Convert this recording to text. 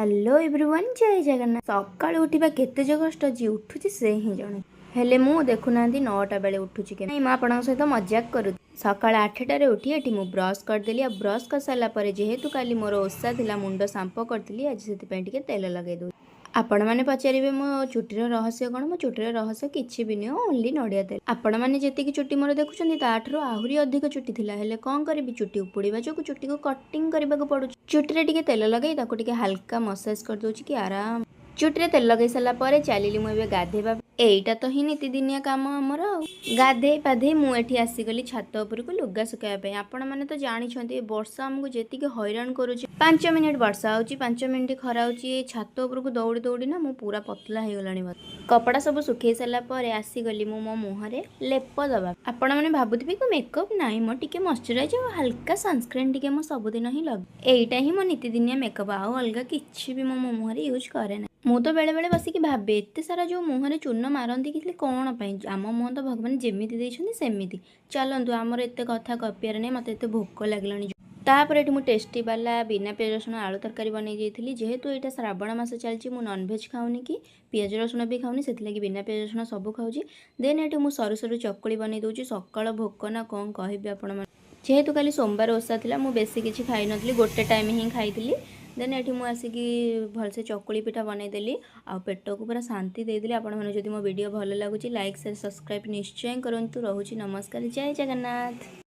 Hello everyone जय जगन्नाथ। सकाळु उठिबा केते जो कष्ट जी उठुची से ही जणे हेले मु देखुना 9टा बेले उठुची के नहीं मु आपन सहित मजाक करू। सकाळ 8टारे उठी एठी मु ब्रश करदेली आ ब्रश कर साला परे जेहेतु काली मोर ओसा थिला मुंड सांपो करथिली आज सेति पे टिके तेल लगे दउ। आपण माने पचारिबे मो चुटीर रहस्य कोन मो चुटीर रहस्य किछि भी नै ओनली नडिया तेल। आपण माने जेतिकी चुटी मोर देखुछन्ती ताठरो आहुरी अधिक चुटी थिला हेले कोन करबी चुटी उपुडीबा जो चुटी को कटिंग करबा को पडु। चुटी रे टिके तेल लगेई ताको टिके हल्का मसाज कर दोछि कि आराम। चुटी रे तेल लगेई साला परे चालिली मु एबे गाधेबा। एईटा तो ही नीतिदिनिया काम हमर गाधे पाधे मु एठी आसी गली छात ऊपर को लुगा सुकाया पे। आपण माने तो जानि छन्ती वर्षा हमकु जेतिके हैरान करूछि 5 मिनिट वर्षा होछि 5 मिनिट खरा होछि छात ऊपर को दौड़ी दौड़ी ना मु पूरा पतला हे गलानी। मत कपड़ा सब सुखै साला परे आसी गली मु मो मुहरे लेप दबा। आपण माने भाबुथिबे को मेकअप नाही मो टिके मॉइस्चराइज और हल्का सनस्क्रीन टिके मो सब दिन ही लग। एईटा ही मो नीतिदिनिया मेकअप आ अलगा किछि भी मो मुहरे यूज करे ना। मु तो बेले बेले बसिकी भाबे एते सारा जो मुहरे चूर्ण मारंती कि कौन पई आम मुह तो भगवान जेमिति देइछन्ती सेमिति। चलंतु आमर एते कथा कपियार नै मते एते भोक लागलानी। तापर एठी मु टेस्टी वाला बिना पियाज रसुण आलू तरकारी बनै जाइथिली। जेहेतु एटा श्रावण मास चलची मु नॉन वेज खाउनी कि पियाज रसुण भी खाउनी सेति लागि बिना पियाज रसुण सब खाउची। देन एठी मु सरू सरू चकुली बनै दोची सकाळ भोक ना कोन कहबे आपण मन। जेहेतु काली सोमवार ओसा थिला मु बेसी किछि खाइ नथली गोटे टाइम ही खाइथिली। देन एठी मु आसिकी भलसे चकुली पिठा बनै देली आ पेट को पूरा शांति दे देली। आपण मन जदि मो वीडियो भल लागुची लाइक शेयर सब्सक्राइब निश्चय करंतु। रहूची नमस्कार जय जगन्नाथ।